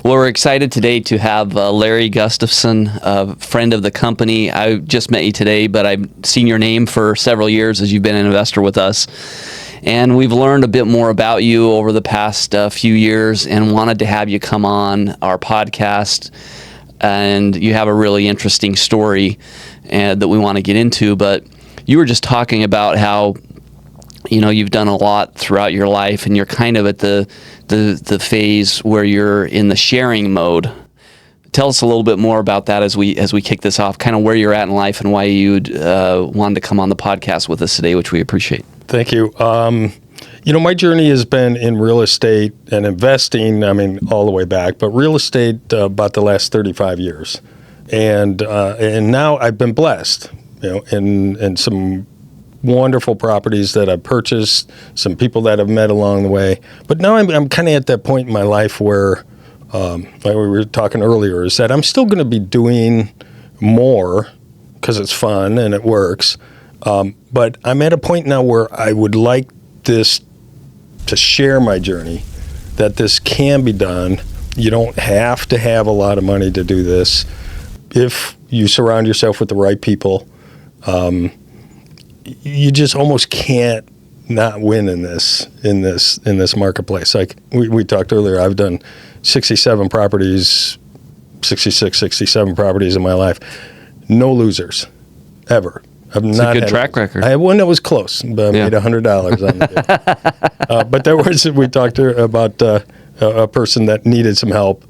Well, we're excited today to have Larry Gustafson, a friend of the company. I just met you today, but I've seen your name for several years as you've been an investor with us. And we've learned a bit more about you over the past few years and wanted to have you come on our podcast. And you have a really interesting story that we want to get into. But you were just talking about how you've done a lot throughout your life, and you're kind of at the phase where you're in the sharing mode. Tell us a little bit more about that as we kick this off, kind of where you're at in life and why you'd wanted to come on the podcast with us today, which we appreciate. Thank you. My journey has been in real estate and investing, all the way back, but real estate about the last 35 years. And now I've been blessed, in some wonderful properties that I've purchased, some people that I've met along the way. But now I'm kind of at that point in my life where, like we were talking earlier, is that I'm still going to be doing more because it's fun and it works. But I'm at a point now where I would like this to share my journey, that this can be done. You don't have to have a lot of money to do this. If you surround yourself with the right people, you just almost can't not win in this marketplace. Like we talked earlier, I've done 67 properties in my life. No losers, ever. I've It's not a good had track record. I had one that was close, but I made $100 on it. But we talked about a person that needed some help,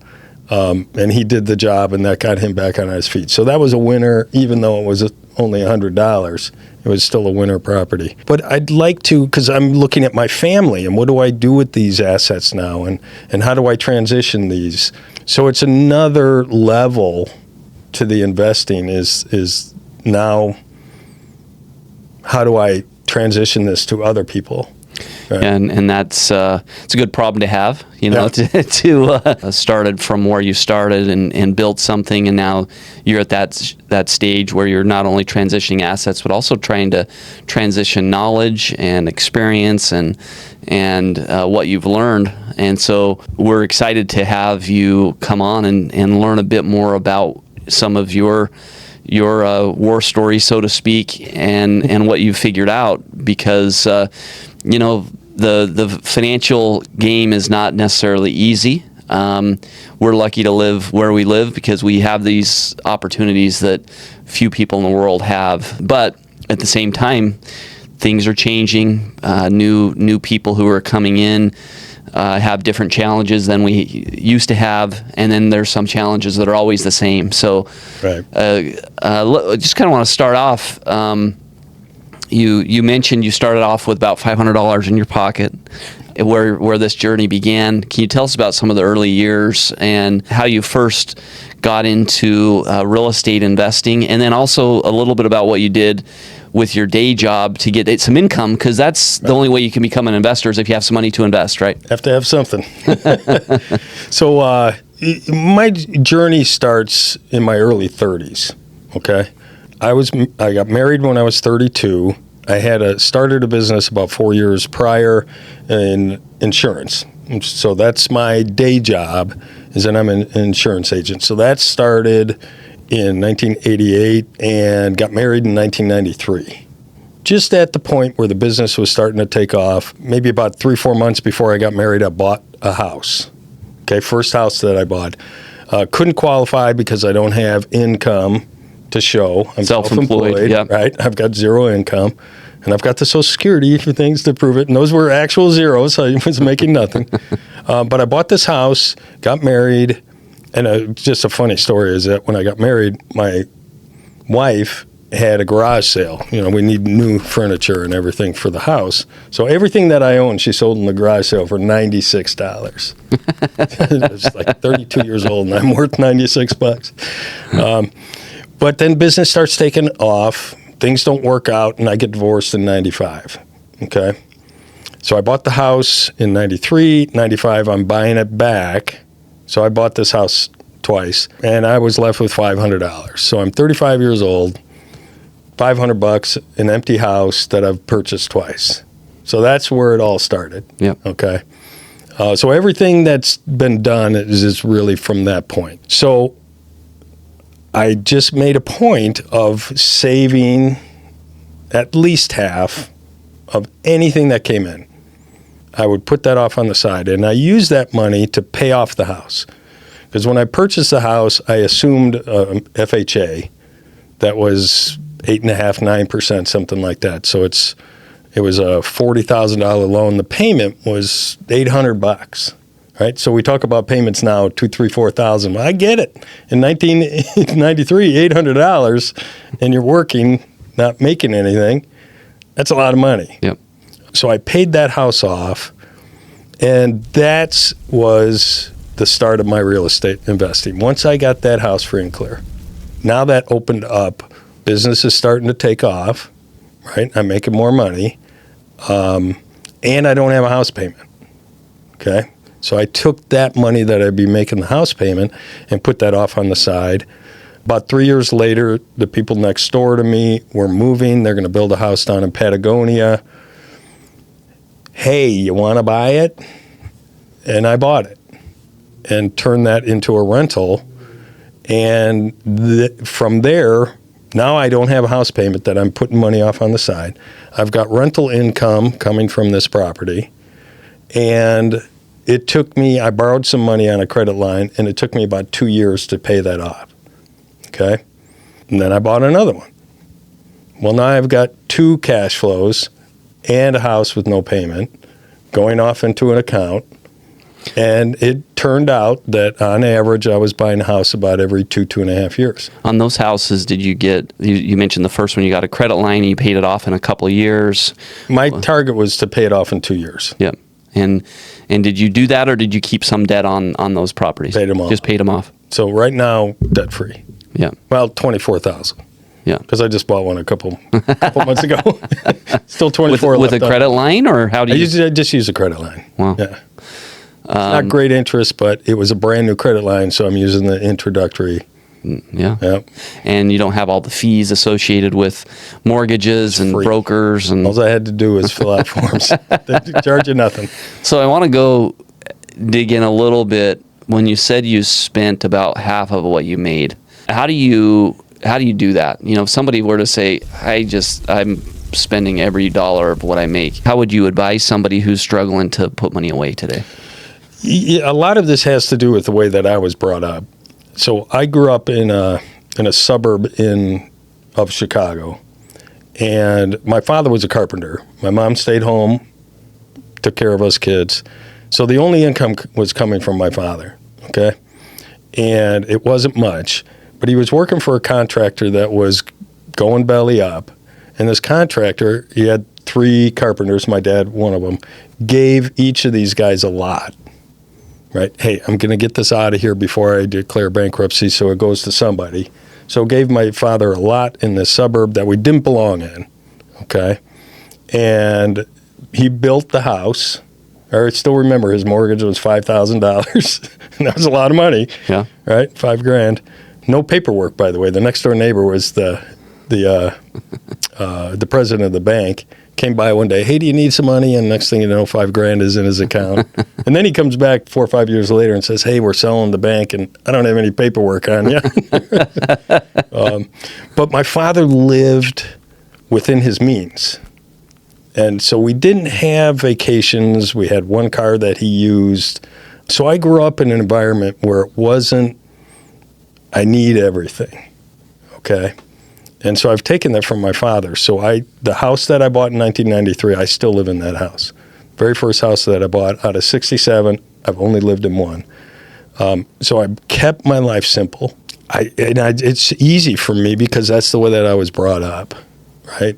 and he did the job, and that got him back on his feet. So that was a winner, even though it was only $100. It was still a winner property. But I'd like to, because I'm looking at my family, and what do I do with these assets now, and how do I transition these? So it's another level to the investing is now, how do I transition this to other people? Right. And that's it's a good problem to have, to started from where you started and built something, and now you're at that stage where you're not only transitioning assets but also trying to transition knowledge and experience and what you've learned. And so we're excited to have you come on and learn a bit more about some of your war story, so to speak, and what you've figured out, because the financial game is not necessarily easy. We're lucky to live where we live because we have these opportunities that few people in the world have. But at the same time, things are changing. New people who are coming in have different challenges than we used to have, and then there's some challenges that are always the same. So, right. Just kind of want to start off. You mentioned you started off with about $500 in your pocket, where this journey began. Can you tell us about some of the early years and how you first got into real estate investing, and then also a little bit about what you did with your day job to get some income, because that's the only way you can become an investor is if you have some money to invest, right? Have to have something. So my journey starts in my early 30s, okay? I got married when I was 32. I had started a business about 4 years prior in insurance. So that's my day job, is that I'm an insurance agent. So that started in 1988 and got married in 1993. Just at the point where the business was starting to take off, maybe about 3-4 months before I got married, I bought a house. Okay, first house that I bought. Couldn't qualify because I don't have income to show. I'm self-employed, yeah. Right? I've got zero income, and I've got the Social Security for things to prove it, and those were actual zeros, so I was making nothing. But I bought this house, got married, and just a funny story is that when I got married, my wife had a garage sale. We need new furniture and everything for the house. So everything that I owned, she sold in the garage sale for $96. I was like 32 years old, and I'm worth $96. But then business starts taking off. Things don't work out, and I get divorced in 95. Okay? So I bought the house in 93. 95, I'm buying it back. So I bought this house twice, and I was left with $500. So I'm 35 years old, $500, an empty house that I've purchased twice. So that's where it all started. Yep. Okay. So everything that's been done is really from that point. So I just made a point of saving at least half of anything that came in. I would put that off on the side, and I used that money to pay off the house. Because when I purchased the house, I assumed FHA that was 8.5%, 9%, something like that. So it was a $40,000 loan. The payment was $800, right? So we talk about payments now, $2,000, $3,000, $4,000. Well, I get it. In 1993, $800, and you're working, not making anything. That's a lot of money. Yep. So I paid that house off, and that was the start of my real estate investing. Once I got that house free and clear, now that opened up, business is starting to take off, right? I'm making more money, and I don't have a house payment, okay? So I took that money that I'd be making the house payment and put that off on the side. About 3 years later, the people next door to me were moving. They're going to build a house down in Patagonia. Hey, you want to buy it? And I bought it and turned that into a rental. And from there, now I don't have a house payment that I'm putting money off on the side. I've got rental income coming from this property. And it took me, I borrowed some money on a credit line, and it took me about 2 years to pay that off. Okay? And then I bought another one. Well, now I've got 2 cash flows and a house with no payment going off into an account. And it turned out that on average, I was buying a house about every 2.5 years. On those houses, did you get, you mentioned the first one, you got a credit line and you paid it off in a couple of years. My target was to pay it off in 2 years. Yep. And did you do that, or did you keep some debt on those properties? Paid them off. Just paid them off. So right now, debt free. Yeah. Well, $24,000. Yeah. Because I just bought one a couple months ago. Still 24 with left a credit line, or how do you? I just use a credit line. Wow. Yeah. Not great interest, but it was a brand new credit line, so I'm using the introductory. Yeah. Yep. And you don't have all the fees associated with mortgages and free. brokers. And all I had to do was fill out forms. They charge you nothing. So I want to go dig in a little bit. When you said you spent about half of what you made, how do you do that? You know, if somebody were to say, I'm spending every dollar of what I make, how would you advise somebody who's struggling to put money away today? Yeah, a lot of this has to do with the way that I was brought up. So I grew up in a suburb of Chicago, and my father was a carpenter. My mom stayed home, took care of us kids. So the only income was coming from my father, okay? And it wasn't much, but he was working for a contractor that was going belly up. And this contractor, he had 3 carpenters, my dad, one of them, gave each of these guys a lot. Right? Hey, I'm going to get this out of here before I declare bankruptcy, so it goes to somebody. So gave my father a lot in this suburb that we didn't belong in, okay? And he built the house. I still remember his mortgage was $5,000, and that was a lot of money. Yeah. Right? $5,000. No paperwork, by the way. The next door neighbor was the president of the bank. Came by one day, hey, do you need some money? And next thing you know, $5,000 is in his account. And then he comes back 4 or 5 years later and says, hey, we're selling the bank, and I don't have any paperwork on you. But my father lived within his means. And so we didn't have vacations. We had one car that he used. So I grew up in an environment where it wasn't, I need everything, okay? And so I've taken that from my father. So the house that I bought in 1993, I still live in that house. Very first house that I bought out of 67, I've only lived in one. So I kept my life simple. It's easy for me because that's the way that I was brought up, right?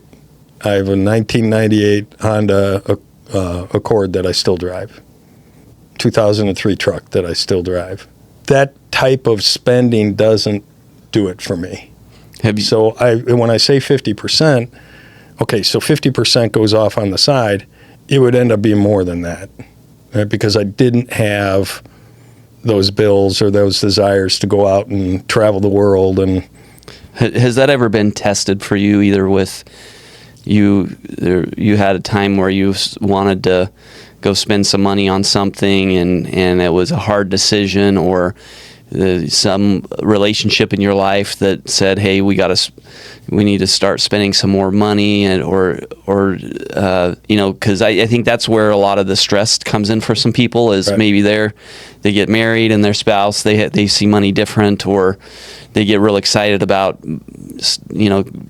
I have a 1998 Honda Accord that I still drive. 2003 truck that I still drive. That type of spending doesn't do it for me. So when I say 50%, okay, so 50% goes off on the side, it would end up being more than that, right? Because I didn't have those bills or those desires to go out and travel the world. And has that ever been tested for you, either with you had a time where you wanted to go spend some money on something and it was a hard decision, or some relationship in your life that said, hey, we need to start spending some more money, and or because I think that's where a lot of the stress comes in for some people is maybe they get married and their spouse, they see money different, or they get real excited about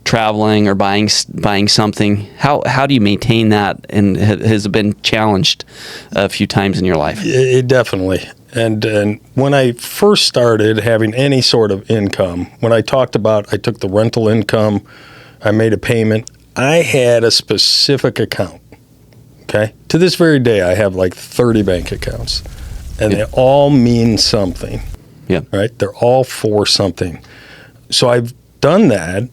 traveling or buying something. How do you maintain that, and has it been challenged a few times in your life? It definitely. And when I first started having any sort of income, when I talked about I took the rental income, I made a payment, I had a specific account, okay? To this very day, I have like 30 bank accounts, and they all mean something, right? They're all for something. So I've done that,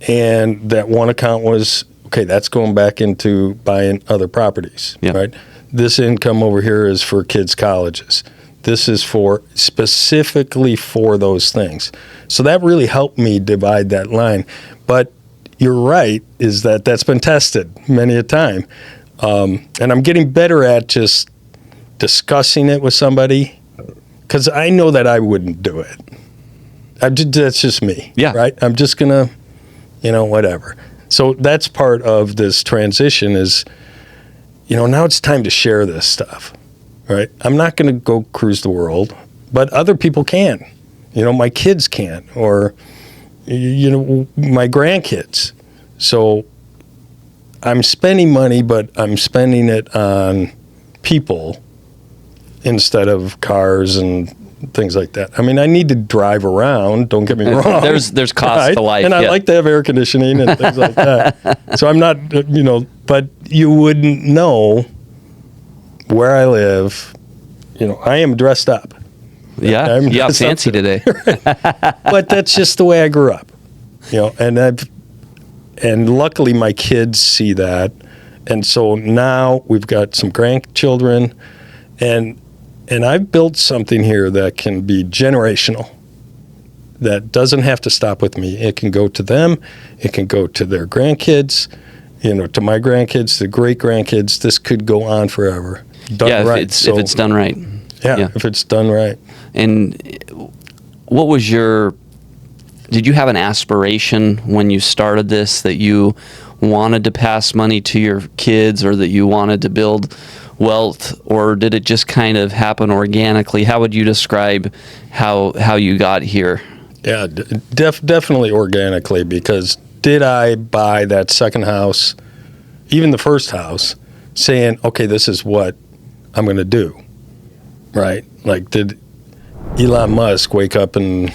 and that one account was, okay, that's going back into buying other properties, right? This income over here is for kids' colleges. This is for specifically for those things. So that really helped me divide that line. But you're right, is that that's been tested many a time. And I'm getting better at just discussing it with somebody, because I know that I wouldn't do it. That's just me, right? I'm just going to, whatever. So that's part of this transition is, now it's time to share this stuff, right? I'm not going to go cruise the world, but other people can. My kids can, or, my grandkids. So I'm spending money, but I'm spending it on people instead of cars and things like that. I mean, I need to drive around, don't get me wrong. There's cost to life. And I like to have air conditioning and things like that. So I'm not, but you wouldn't know where I live. I am dressed up. Yeah, fancy today. But that's just the way I grew up. And luckily my kids see that. And so now we've got some grandchildren, and I've built something here that can be generational, that doesn't have to stop with me. It can go to them. It can go to their grandkids, to my grandkids, the great-grandkids. This could go on forever. Done right. If it's done right. Yeah, if it's done right. And did you have an aspiration when you started this that you wanted to pass money to your kids, or that you wanted to build wealth, or did it just kind of happen organically? How would you describe how you got here? Yeah, definitely organically, because did I buy that second house, even the first house, saying, okay, this is what I'm going to do, right? Like, did Elon Musk wake up and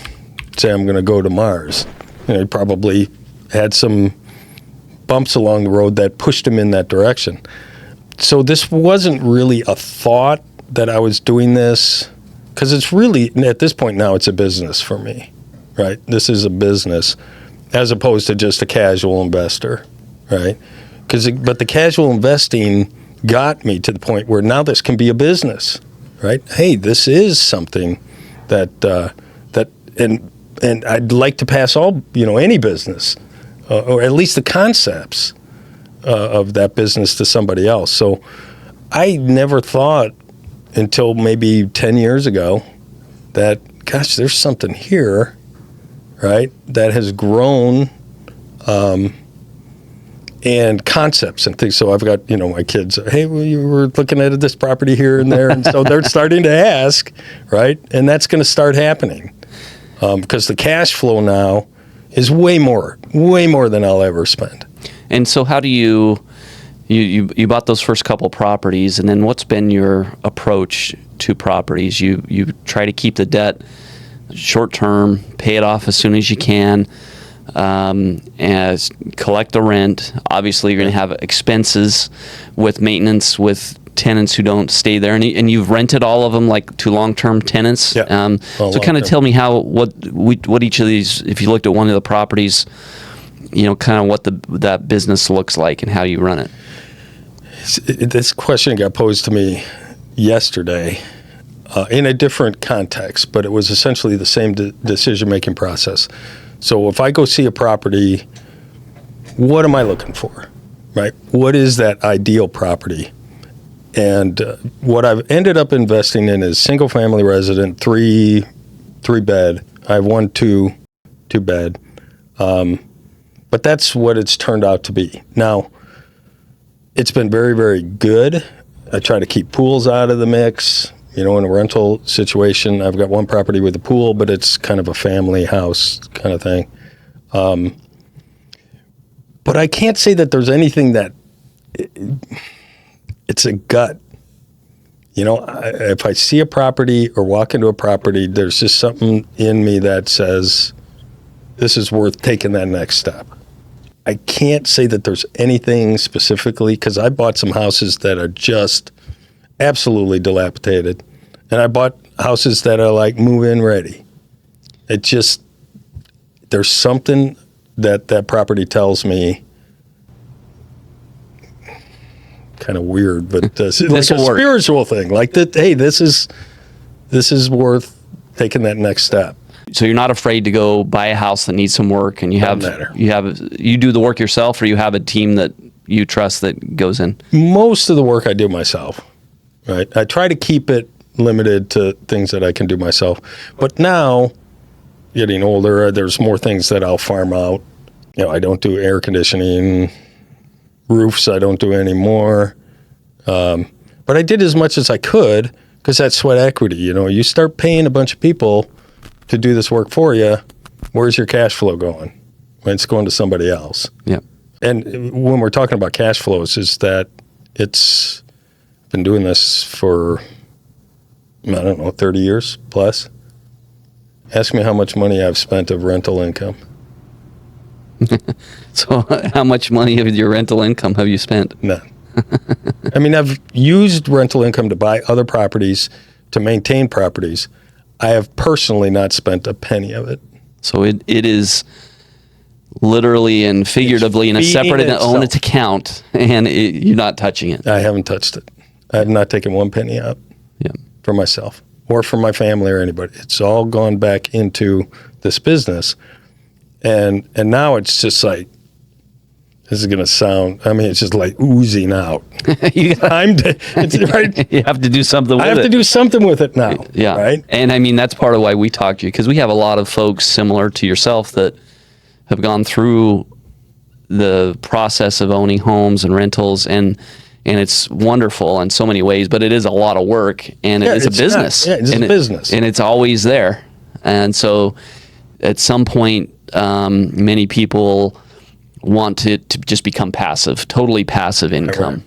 say, I'm going to go to Mars? He probably had some bumps along the road that pushed him in that direction. So this wasn't really a thought that I was doing this, because it's really, at this point now, it's a business for me, right? This is a business as opposed to just a casual investor, right? But the casual investing got me to the point where now this can be a business, right? Hey, this is something that and I'd like to pass any business, or at least the concepts of that business to somebody else. So I never thought until maybe 10 years ago that, gosh, there's something here, right, that has grown, and concepts and things. So I've got, my kids, hey, you were looking at this property here and there. And so they're starting to ask, right? And that's going to start happening, because the cash flow now is way more than I'll ever spend. And so how do you bought those first couple properties, and then what's been your approach to properties? You try to keep the debt short term, pay it off as soon as you can, as collect the rent. Obviously, you're going to have expenses with maintenance, with tenants who don't stay there, and you've rented all of them like to long-term tenants. Yeah. So kind of tell me what each of these, if you looked at one of the properties, kind of what that business looks like and how you run it. This question got posed to me yesterday in a different context, but it was essentially the same decision-making process. So if I go see a property, what am I looking for, right? What is that ideal property? And what I've ended up investing in is single family resident, three bed. I have one two bed. But that's what it's turned out to be. Now, it's been very, very good. I try to keep pools out of the mix. In a rental situation, I've got one property with a pool, but it's kind of a family house kind of thing. But I can't say that there's anything that it's a gut. If I see a property or walk into a property, there's just something in me that says this is worth taking that next step. I can't say that there's anything specifically, because I bought some houses that are just absolutely dilapidated, and I bought houses that are like move-in ready. There's something that property tells me, kind of weird, but like a spiritual thing, like that. Hey, this is worth taking that next step. So you're not afraid to go buy a house that needs some work, and you do the work yourself, or you have a team that you trust that goes in? Most of the work I do myself, right? I try to keep it limited to things that I can do myself. But now, getting older, there's more things that I'll farm out. I don't do air conditioning, roofs I don't do anymore. But I did as much as I could, because that's sweat equity. You start paying a bunch of people to do this work for you, where's your cash flow going? It's going to somebody else. Yeah. And when we're talking about cash flows, is that it's been doing this for, 30 years plus. Ask me how much money I've spent of rental income. So how much money of your rental income have you spent? None. I've used rental income to buy other properties, to maintain properties. I have personally not spent a penny of it. So it is literally and figuratively in a separate and own its account, and you're not touching it. I haven't touched it. I have not taken one penny out for myself or for my family or anybody. It's all gone back into this business. And now it's just like, this is going to sound, it's just like oozing out. You have to do something with it. I have to do something with it now. Yeah. Right? And that's part of why we talked to you, because we have a lot of folks similar to yourself that have gone through the process of owning homes and rentals, and it's wonderful in so many ways, but it is a lot of work, and it is a business. It's a business. And it's always there. And so at some point, many people want it to just become passive, totally passive income,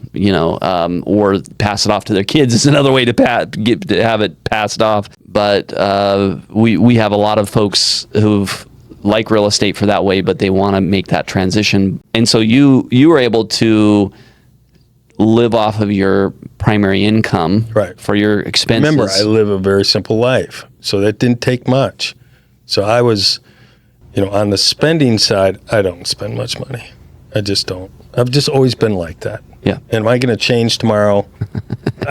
or pass it off to their kids is another way to have it passed off. But we have a lot of folks who've like real estate for that way, but they want to make that transition. And so you were able to live off of your primary income for your expenses. Remember, I live a very simple life, so that didn't take much. So I was, on the spending side, I don't spend much money. I just don't. I've just always been like that. Yeah. And am I going to change tomorrow?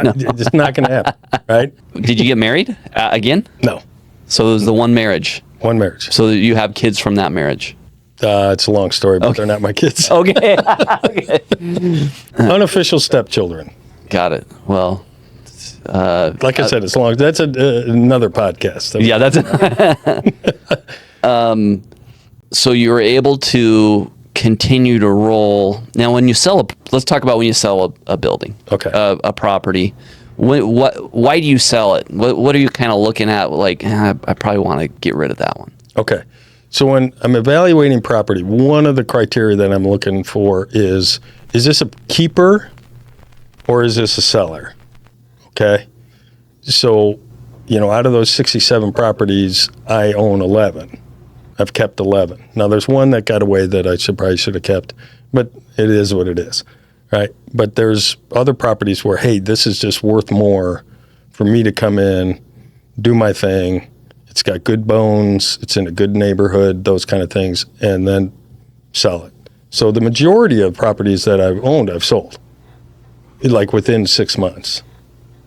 No. It's not going to happen, right? Did you get married again? No. So it was the one marriage. One marriage. So you have kids from that marriage. It's a long story, but they're not my kids. Okay. Unofficial stepchildren. Got it. Well, like I said, it's long. That's another podcast. Yeah, that's. So you were able to continue to roll. Now, when you sell let's talk about when you sell a building. Okay. A property. Why do you sell it? What are you kind of looking at? Like, I probably want to get rid of that one. Okay. So when I'm evaluating property, one of the criteria that I'm looking for is this a keeper or is this a seller? Okay. So, out of those 67 properties, I own 11. I've kept 11. Now, there's one that got away that I probably should have kept, but it is what it is, right? But there's other properties where, hey, this is just worth more for me to come in, do my thing. It's got good bones. It's in a good neighborhood, those kind of things, and then sell it. So the majority of properties that I've owned, I've sold, like within 6 months,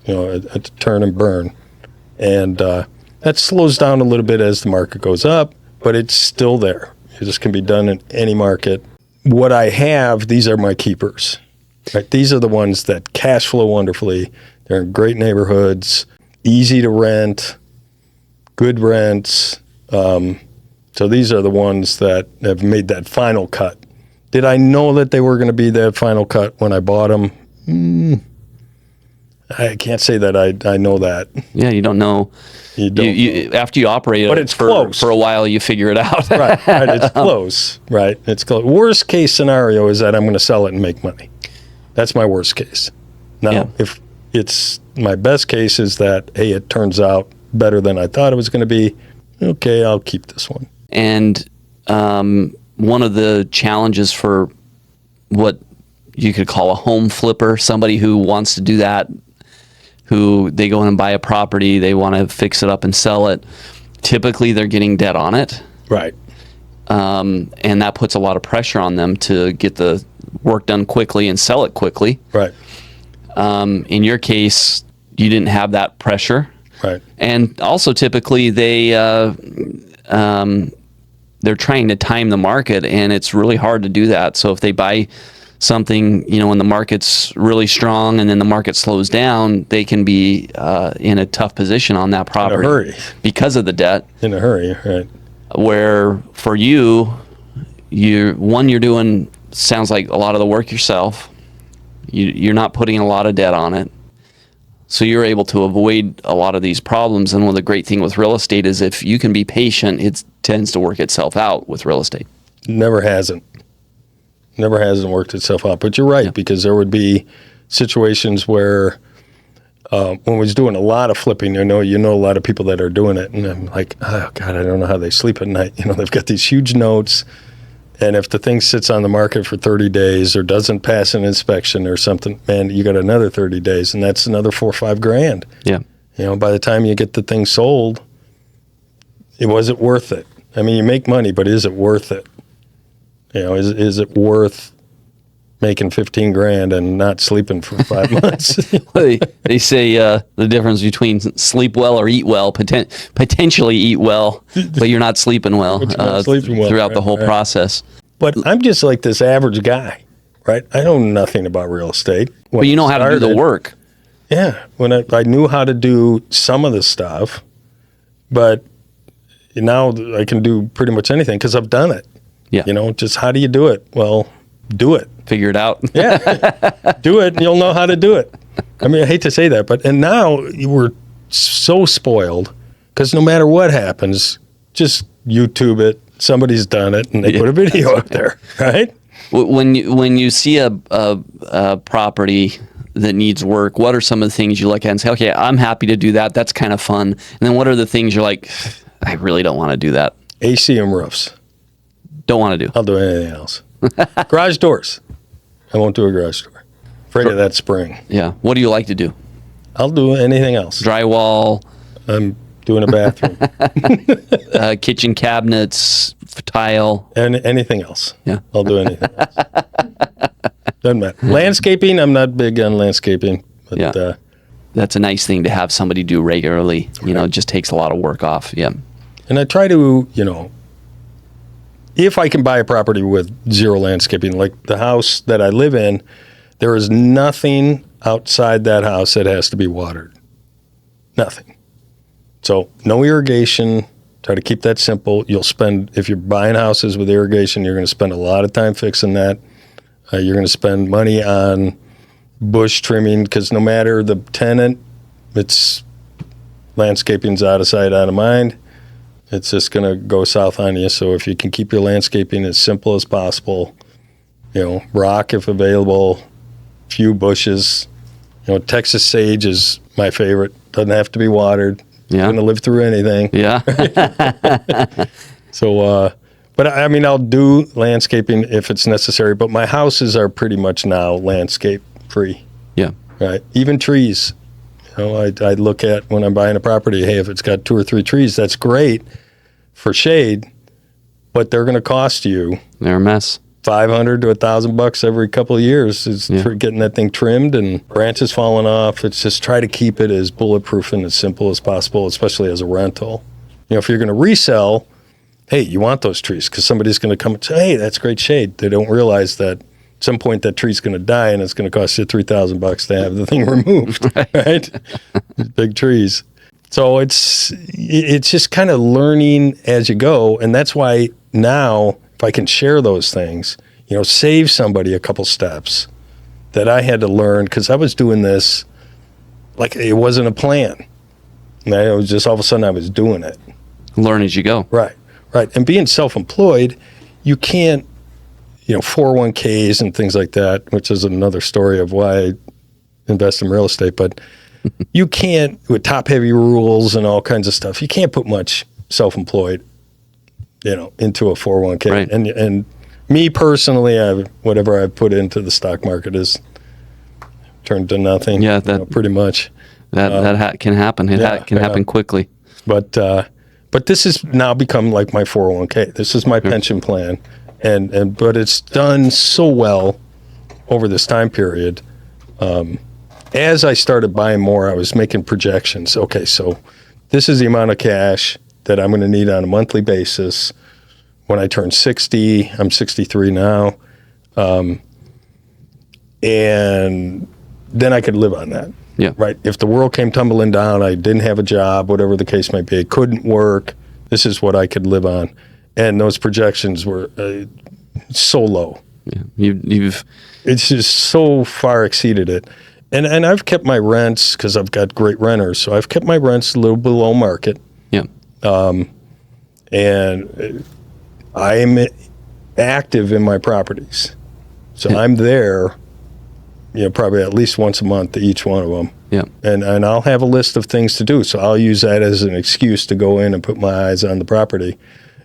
a turn and burn. And that slows down a little bit as the market goes up, but it's still there. This can be done in any market. What I have, these are my keepers. Right? These are the ones that cash flow wonderfully. They're in great neighborhoods, easy to rent, good rents. So these are the ones that have made that final cut. Did I know that they were going to be that final cut when I bought them? I can't say that I know that. Yeah, you don't know. You don't. You after you operate But it it's close. for a while, you figure it out. Right. It's close. Right. It's close. Worst case scenario is that I'm going to sell it and make money. That's my worst case. Now, if it's my best case is that, hey, it turns out better than I thought it was going to be, okay, I'll keep this one. And one of the challenges for what you could call a home flipper, somebody who wants to do that, who they go in and buy a property, they want to fix it up and sell it. Typically, they're getting debt on it. Right. And that puts a lot of pressure on them to get the work done quickly and sell it quickly. Right. In your case, you didn't have that pressure. Right. And also, typically, they're trying to time the market, and it's really hard to do that. So if they buy something, when the market's really strong and then the market slows down, they can be in a tough position on that property. In a hurry. Because of the debt. In a hurry, right. Where for you're doing, sounds like a lot of the work yourself. You're not putting a lot of debt on it. So you're able to avoid a lot of these problems. And one of the great thing with real estate is if you can be patient, it tends to work itself out with real estate. Never hasn't worked itself out. But you're right, because there would be situations where when we was doing a lot of flipping, you know a lot of people that are doing it. And I'm like, oh, God, I don't know how they sleep at night. They've got these huge notes. And if the thing sits on the market for 30 days or doesn't pass an inspection or something, man, you got another 30 days, and that's another $4 or $5 grand. Yeah. By the time you get the thing sold, was it worth it? I mean, you make money, but is it worth it? Is it worth making 15 grand and not sleeping for 5 months? They say the difference between sleep well or eat well, potentially eat well, but you're not sleeping well, throughout the whole process. But I'm just like this average guy, right? I know nothing about real estate. But you know how to do the work. Yeah. When I knew how to do some of the stuff, but now I can do pretty much anything because I've done it. Yeah. Just how do you do it? Well, do it. Figure it out. Yeah. Do it and you'll know how to do it. I mean, I hate to say that, and now we're so spoiled because no matter what happens, just YouTube it. Somebody's done it and they put a video up there, right? When you see a property that needs work, what are some of the things you look at and say, okay, I'm happy to do that. That's kind of fun. And then what are the things you're like, I really don't want to do that? AC and roofs. Don't want to do. I'll do anything else. Garage doors. I won't do a garage door. Afraid of that spring. Yeah. What do you like to do? I'll do anything else. Drywall. I'm doing a bathroom. Kitchen cabinets, tile. And anything else. Yeah. I'll do anything else. Doesn't matter. Landscaping, I'm not big on landscaping. But, that's a nice thing to have somebody do regularly. It just takes a lot of work off. Yeah. And I try to, if I can buy a property with zero landscaping, like the house that I live in, there is nothing outside that house that has to be watered. Nothing. So no irrigation. Try to keep that simple. If you're buying houses with irrigation, you're going to spend a lot of time fixing that. You're going to spend money on bush trimming because no matter the tenant, it's landscaping's out of sight, out of mind. It's just going to go south on you. So if you can keep your landscaping as simple as possible, rock if available, few bushes. Texas sage is my favorite. Doesn't have to be watered. Yeah. Going to live through anything. Yeah. So, but I mean, I'll do landscaping if it's necessary. But my houses are pretty much now landscape free. Yeah. Right. Even trees. I look at when I'm buying a property, hey, if it's got 2 or 3 trees, that's great for shade, but they're going to cost you. They're a mess. $500 to $1,000 every couple of years for getting that thing trimmed and branches falling off. It's just try to keep it as bulletproof and as simple as possible, especially as a rental. If you're going to resell, hey, you want those trees because somebody's going to come and say, hey, that's great shade. They don't realize that some point that tree's going to die, and it's going to cost you $3,000 to have the thing removed, right? Big trees. So it's just kind of learning as you go, and that's why now if I can share those things, save somebody a couple steps that I had to learn because I was doing this like it wasn't a plan. And it was just all of a sudden I was doing it. Learn as you go. Right. And being self-employed, you can't, 401ks and things like that, which is another story of why I invest in real estate, but you can't, with top-heavy rules and all kinds of stuff, you can't put much self-employed, into a 401k. Right. And me personally, whatever I put into the stock market is turned to nothing. Yeah, pretty much. That can happen. It can happen quickly. But this has now become like my 401k. This is my pension plan, but it's done so well over this time period. As I started buying more, I was making projections. Okay, so this is the amount of cash that I'm going to need on a monthly basis when I turn 60. I'm 63 now, and then I could live on that. Yeah. Right. If the world came tumbling down, I didn't have a job, whatever the case might be, I couldn't work. This is what I could live on, and those projections were so low. Yeah. It's just so far exceeded it, and I've kept my rents because I've got great renters, so I've kept my rents a little below market. Yeah. And I am active in my properties, so I'm there. Probably at least once a month to each one of them. Yeah. And I'll have a list of things to do. So I'll use that as an excuse to go in and put my eyes on the property.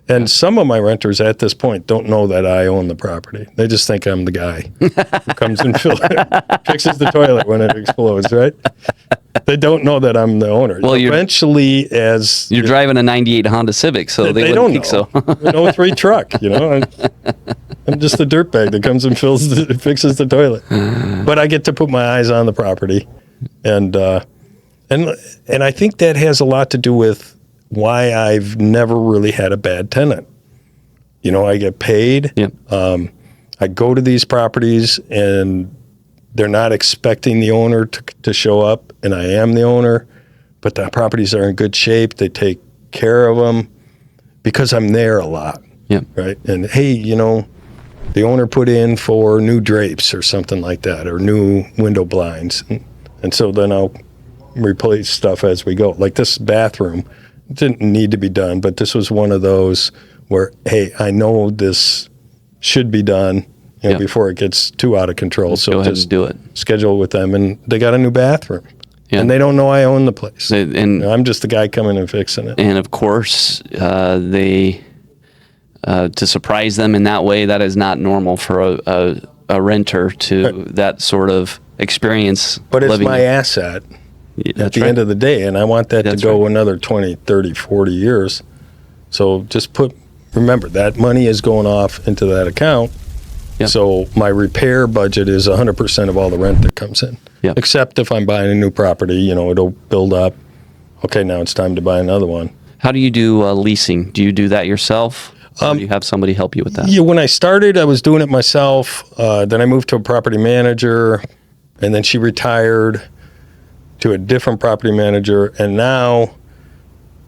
And some of my renters at this point don't know that I own the property. They just think I'm the guy who comes and fixes the toilet when it explodes, right? They don't know that I'm the owner. Well, eventually, as you're driving a '98 Honda Civic, so they don't think know. so. An 03 truck, I'm just the dirtbag that comes and fixes the toilet. But I get to put my eyes on the property, and I think that has a lot to do with why I've never really had a bad tenant. I get paid. Yeah. I go to these properties, and they're not expecting the owner to show up, and I am the owner, but the properties are in good shape. They take care of them because I'm there a lot. Yeah. Right. And hey, the owner put in for new drapes or something like that, or new window blinds. And so then I'll replace stuff as we go. Like this bathroom didn't need to be done, but this was one of those where, hey, I know this should be done before it gets too out of control. So go ahead just and do it. Schedule with them, and they got a new bathroom. Yeah. And they don't know I own the place. And I'm just the guy coming and fixing it. And of course, to surprise them in that way, that is not normal for a renter to that sort of experience. But it's my there. asset at the right. end of the day, and I want that to go another 20, 30, 40 years. So just remember, that money is going off into that account. Yep. So my repair budget is 100% of all the rent that comes in. Yep. Except if I'm buying a new property, it'll build up. Okay, now it's time to buy another one. How do you do leasing? Do you do that yourself? Or do you have somebody help you with that? Yeah, when I started, I was doing it myself. Then I moved to a property manager, and then she retired to a different property manager. And now,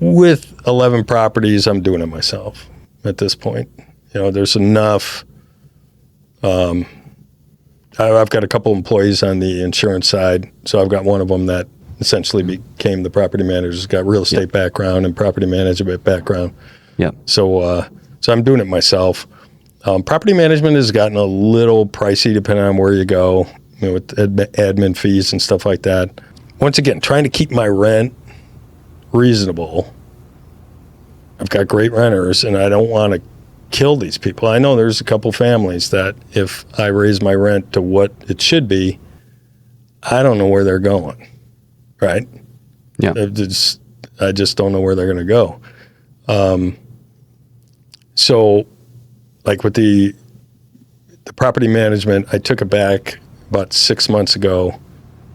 with 11 properties, I'm doing it myself at this point. There's enough. I've got a couple employees on the insurance side, so I've got one of them that essentially became the property manager. He's got real estate background and property management background. Yeah. So I'm doing it myself. Property management has gotten a little pricey depending on where you go, with admin fees and stuff like that. Once again, trying to keep my rent reasonable. I've got great renters, and I don't want to kill these people. I know there's a couple families that if I raise my rent to what it should be, I don't know where they're going, right? Yeah. I just don't know where they're going to go. So, like with the property management, I took it back about 6 months ago,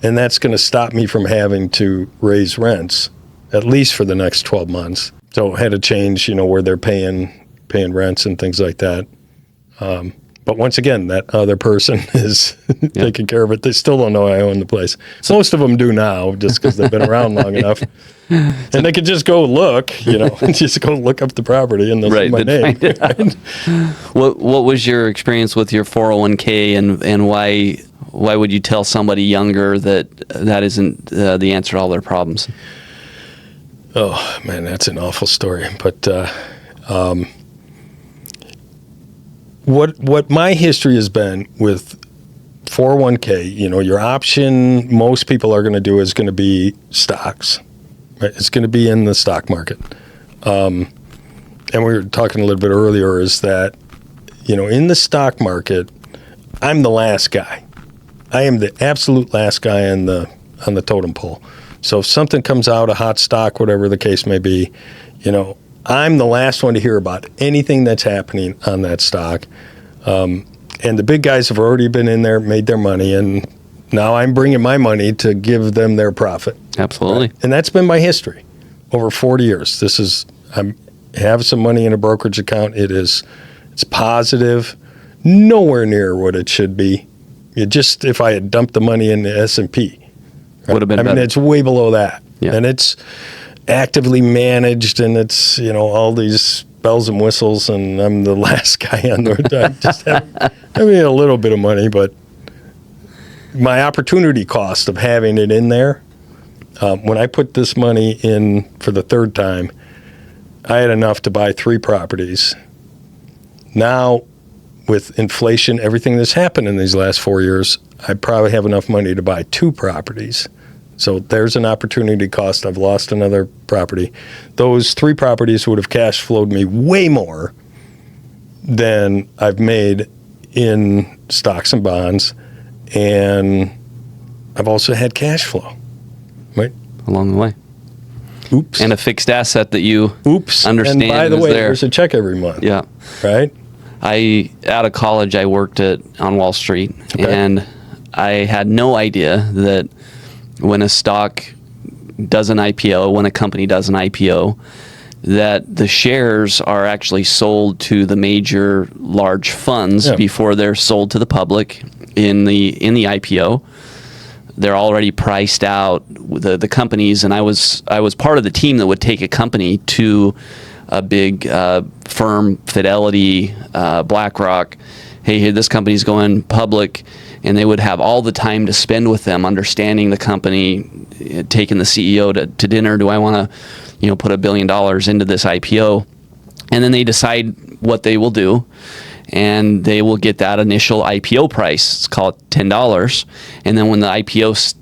and that's going to stop me from having to raise rents, at least for the next 12 months. So I had to change, where they're paying rents and things like that. But But once again, that other person is taking care of it. They still don't know I own the place. So most of them do now, just because they've been around long enough. And they could just go look, just go look up the property and they'll see my name. Right? What was your experience with your 401k, and why would you tell somebody younger that isn't the answer to all their problems? Oh, man, that's an awful story. But what my history has been with 401k, your option most people are going to do is going to be stocks. Right? It's going to be in the stock market. And we were talking a little bit earlier is that, in the stock market, I'm the last guy. I am the absolute last guy on the totem pole. So if something comes out, a hot stock, whatever the case may be, I'm the last one to hear about anything that's happening on that stock. And the big guys have already been in there, made their money, and now I'm bringing my money to give them their profit. Absolutely. Right? And that's been my history over 40 years. I have some money in a brokerage account. It's positive, nowhere near what it should be. If I had dumped the money in the S&P, right? Would have been better. It's way below that. Yeah. And it's actively managed, and it's, all these bells and whistles, and I'm the last guy on the I just have a little bit of money, but my opportunity cost of having it in there, when I put this money in for the third time, I had enough to buy 3 properties. Now, with inflation, everything that's happened in these last 4 years, I probably have enough money to buy 2 properties. So there's an opportunity cost. I've lost another property. Those 3 properties would have cash flowed me way more than I've made in stocks and bonds. And I've also had cash flow, right? Along the way. Oops. And a fixed asset that you understand. And by the way, there. there's a check every month. Yeah. Right? Out of college, I worked on Wall Street, and I had no idea that when a stock does an IPO, when a company does an IPO, that the shares are actually sold to the major large funds before they're sold to the public in the IPO. They're already priced out, the companies, and I was part of the team that would take a company to a big firm, Fidelity, BlackRock. Hey, this company's going public, and they would have all the time to spend with them, understanding the company, taking the CEO to dinner. Do I want to, put $1 billion into this IPO? And then they decide what they will do, and they will get that initial IPO price. Let's call it $10, and then when the IPO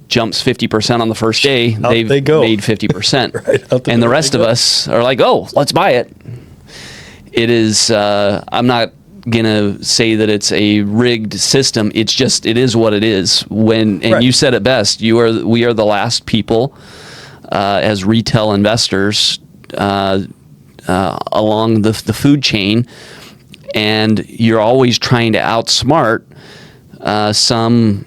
jumps 50% on the first day, they've made 50%. Right, and the rest of us are like, oh, let's buy it. It is, I'm not going to say that it's a rigged system. It's just, it is what it is. You said it best, we are the last people as retail investors along the food chain, and you're always trying to outsmart some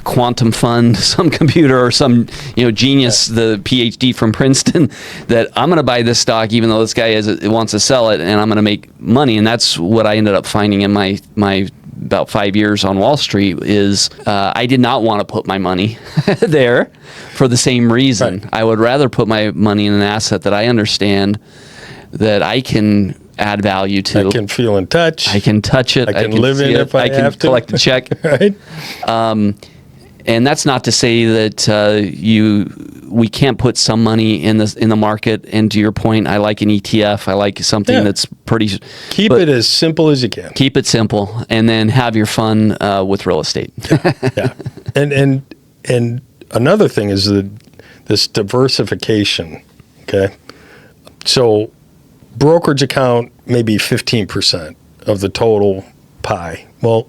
quantum fund, some computer, or some genius, the PhD from Princeton, that I'm going to buy this stock even though this guy wants to sell it, and I'm going to make money. And that's what I ended up finding in my about 5 years on Wall Street is I did not want to put my money there for the same reason. Right. I would rather put my money in an asset that I understand that I can add value to. I can feel in touch. I can touch it. I can live in it if I have to. Can collect a check. Right. And that's not to say that we can't put some money in the market. And to your point, I like an ETF. I like something that's pretty. Keep it as simple as you can. Keep it simple, and then have your fun with real estate. Yeah. And another thing is this diversification. Okay. So brokerage account maybe 15% of the total pie. Well,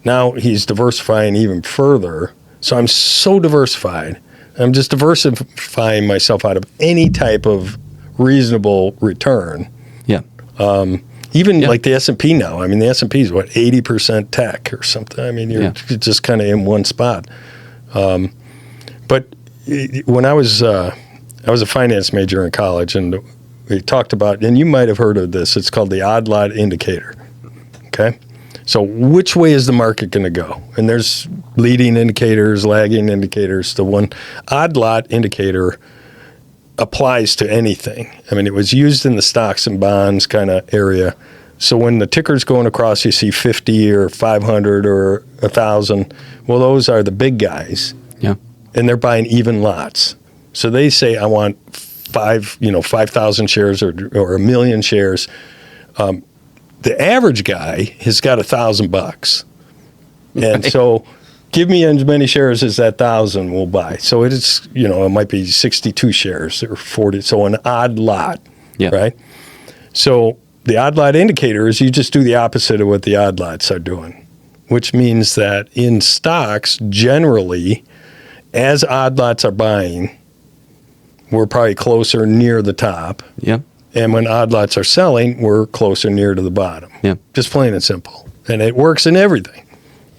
now he's diversifying even further. So I'm so diversified. I'm just diversifying myself out of any type of reasonable return. Yeah. Even like the S&P now. I mean, the S&P is 80% tech or something. I mean, you're just kind of in one spot. But when I was a finance major in college, and we talked about, and you might have heard of this, it's called the odd lot indicator. Okay? So which way is the market going to go? And there's leading indicators, lagging indicators. The one odd lot indicator applies to anything. I mean, it was used in the stocks and bonds kind of area. So when the ticker's going across, you see 50 or 500 or 1,000. Well, those are the big guys. Yeah. And they're buying even lots. So they say, I want 5,000 shares or 1,000,000 shares. The average guy has got $1,000, and so give me as many shares as that 1,000 will buy. So it is, it might be 62 shares or 40. So an odd lot, right? So the odd lot indicator is you just do the opposite of what the odd lots are doing, which means that in stocks, generally, as odd lots are buying, we're probably closer near the top. Yeah. And when odd lots are selling, we're closer near to the bottom. Yeah. Just plain and simple. And it works in everything.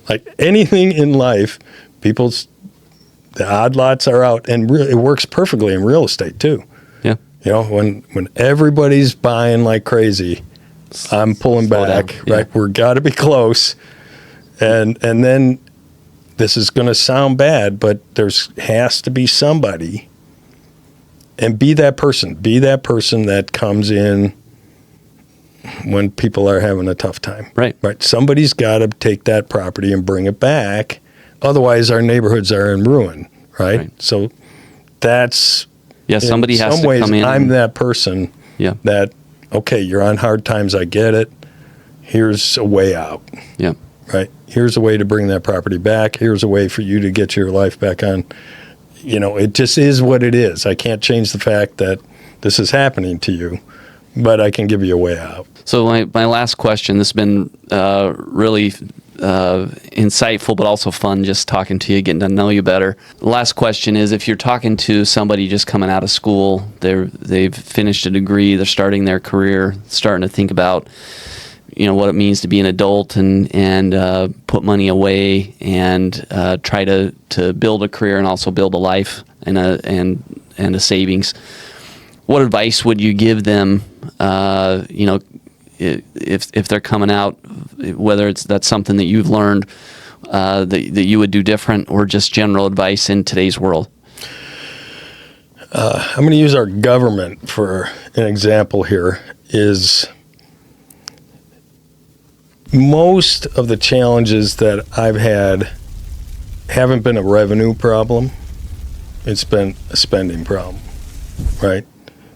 Like anything in life, the odd lots are out, and it works perfectly in real estate too. Yeah. When everybody's buying like crazy, I'm pulling back, right? We're got to be close. And then this is going to sound bad, but has to be somebody. And be that person that comes in when people are having a tough time. Right. Somebody's got to take that property and bring it back. Otherwise, our neighborhoods are in ruin, right? So that's, somebody has to come in. In some ways, I'm that person that, okay, you're on hard times, I get it. Here's a way out. Yeah. Right? Here's a way to bring that property back. Here's a way for you to get your life back on. It just is what it is. I can't change the fact that this is happening to you, but I can give you a way out. So my last question, this has been really insightful, but also fun just talking to you, getting to know you better. The last question is, if you're talking to somebody just coming out of school, they've finished a degree, they're starting their career, starting to think about what it means to be an adult and put money away and try to build a career and also build a life and a savings. What advice would you give them? If they're coming out, whether that's something that you've learned that you would do different, or just general advice in today's world. I'm going to use our government for an example here. Is most of the challenges that I've had haven't been a revenue problem. It's been a spending problem, right?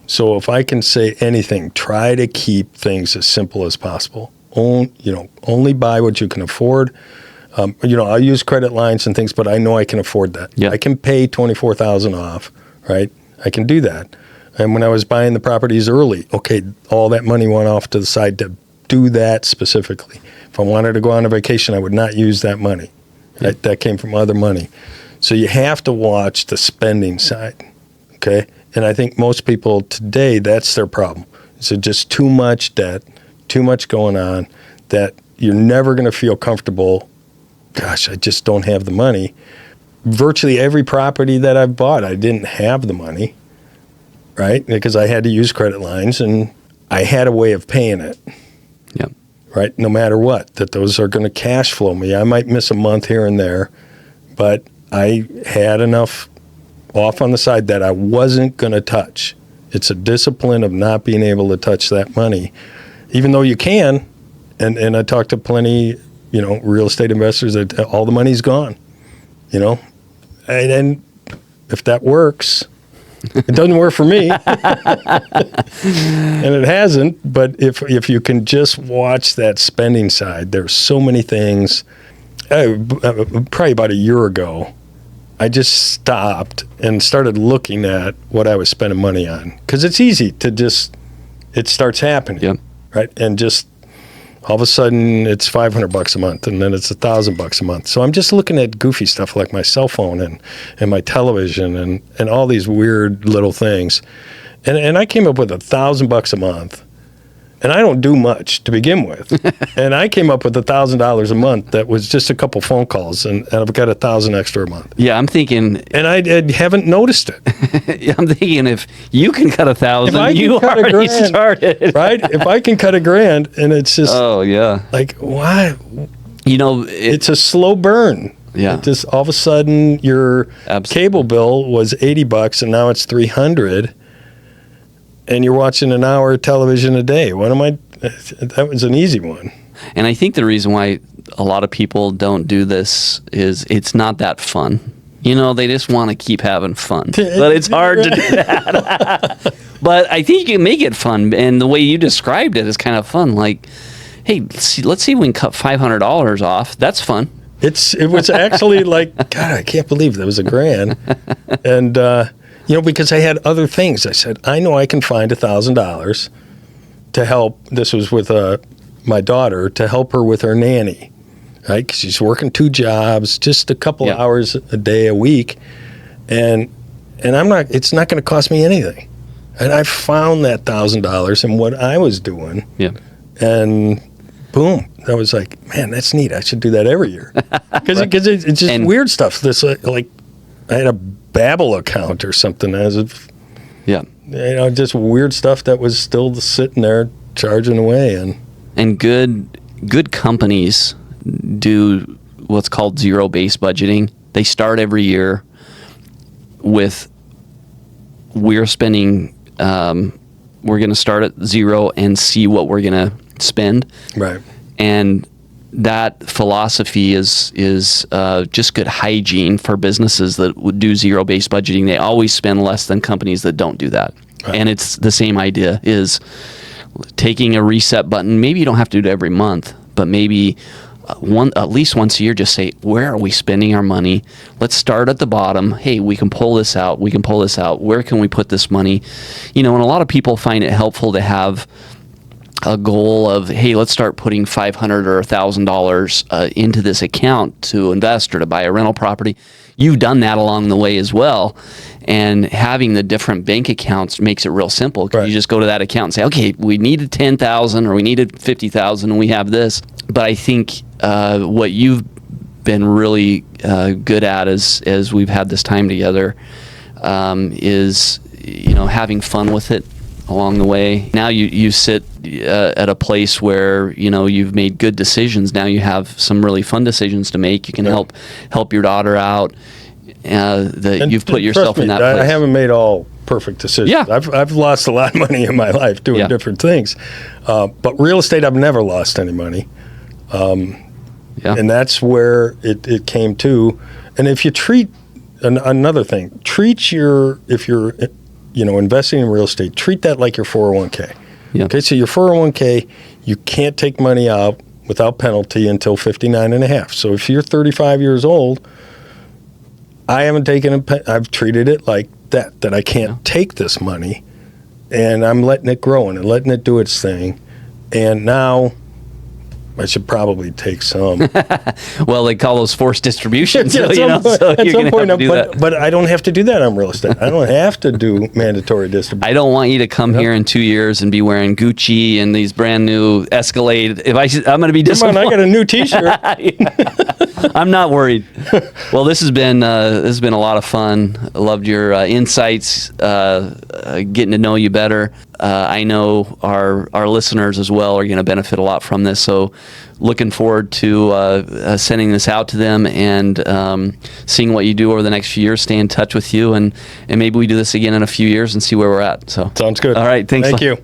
So if I can say anything, try to keep things as simple as possible. Only buy what you can afford. I'll use credit lines and things, but I know I can afford that. Yeah. I can pay $24,000 off, right? I can do that. And when I was buying the properties early, okay, all that money went off to the side to do that specifically. If I wanted to go on a vacation, I would not use that money. Right? That came from other money. So you have to watch the spending side, okay? And I think most people today, that's their problem. So just too much debt, too much going on, that you're never going to feel comfortable. Gosh, I just don't have the money. Virtually every property that I've bought, I didn't have the money, right? Because I had to use credit lines, and I had a way of paying it. Yeah. Right? No matter what, that those are going to cash flow me. I might miss a month here and there, but I had enough off on the side that I wasn't going to touch. It's a discipline of not being able to touch that money, even though you can. And I talked to plenty, real estate investors that all the money's gone, and if that works, it doesn't work for me, and it hasn't. But if you can just watch that spending side, there's so many things. Probably about a year ago, I just stopped and started looking at what I was spending money on, because it's easy to it starts happening, right? And just all of a sudden it's $500 a month, and then it's $1,000 a month. So I'm just looking at goofy stuff like my cell phone and my television and all these weird little things. And I came up with $1,000 a month. And I don't do much to begin with. And I came up with $1,000 a month. That was just a couple phone calls, and I've got $1,000 extra a month. Yeah, I'm thinking, and I haven't noticed it. I'm thinking if you can cut $1,000, you already started, right? If I can cut $1,000, and it's just, oh yeah, like why? You know, it's a slow burn. Yeah. It just all of a sudden your cable bill was $80, and now it's $300. And you're watching an hour of television a day. That was an easy one. And I think the reason why a lot of people don't do this is it's not that fun. You know, they just want to keep having fun. But it's hard to do that. But I think you can make it fun. And the way you described it is kind of fun. Like, hey, let's see if we can cut $500 off. That's fun. It was actually like, God, I can't believe there was $1,000. And, you know, because I had other things. I said, I know I can find $1,000 to help. This was with my daughter, to help her with her nanny, right? 'Cause she's working 2 jobs, just a couple of hours a day, a week. And it's not going to cost me anything. And I found that $1,000 in what I was doing. Yeah. And boom, I was like, man, that's neat. I should do that every year. Because it's just weird stuff. This like I had a Babbel account or something as of, yeah, you know, just weird stuff that was still sitting there charging away. And good companies do what's called zero-based budgeting. They start every year with we're spending. We're going to start at zero and see what we're going to spend. Right. And that philosophy is just good hygiene for businesses that would do zero-based budgeting. They always spend less than companies that don't do that. Right. And it's the same idea, is taking a reset button. Maybe you don't have to do it every month, but maybe at least once a year, just say, where are we spending our money? Let's start at the bottom. Hey, we can pull this out. We can pull this out. Where can we put this money? You know, and a lot of people find it helpful to have a goal of, hey, let's start putting $500 or $1,000 into this account to invest or to buy a rental property. You've done that along the way as well. And having the different bank accounts makes it real simple. Right. You just go to that account and say, okay, we needed $10,000 or we needed $50,000 and we have this. But I think what you've been really good at as we've had this time together is, you know, having fun with it along the way. Now you sit at a place where, you know, you've made good decisions. Now you have some really fun decisions to make. You can help your daughter out. You've put yourself in that place. I haven't made all perfect decisions. Yeah. I've lost a lot of money in my life doing different things. But real estate, I've never lost any money. And that's where it came to. And if you treat, another thing, if you're, you know, investing in real estate, treat that like your 401k. Yeah. Okay, so your 401k, you can't take money out without penalty until 59 and a half. So if you're 35 years old, I haven't taken I've treated it like that I can't take this money, and I'm letting it grow and letting it do its thing. And now I should probably take some. Well, they call those forced distributions. At some point, but I don't have to do that on real estate. I don't have to do mandatory distribution. I don't want you to come here in 2 years and be wearing Gucci and these brand new Escalade. I'm going to be disappointed. Come on, I got a new T-shirt. I'm not worried. Well, this has been a lot of fun. I loved your insights, getting to know you better. I know our listeners as well are going to benefit a lot from this. So looking forward to sending this out to them and seeing what you do over the next few years. Stay in touch with you, and maybe we do this again in a few years and see where we're at. So sounds good. All right. Thank you.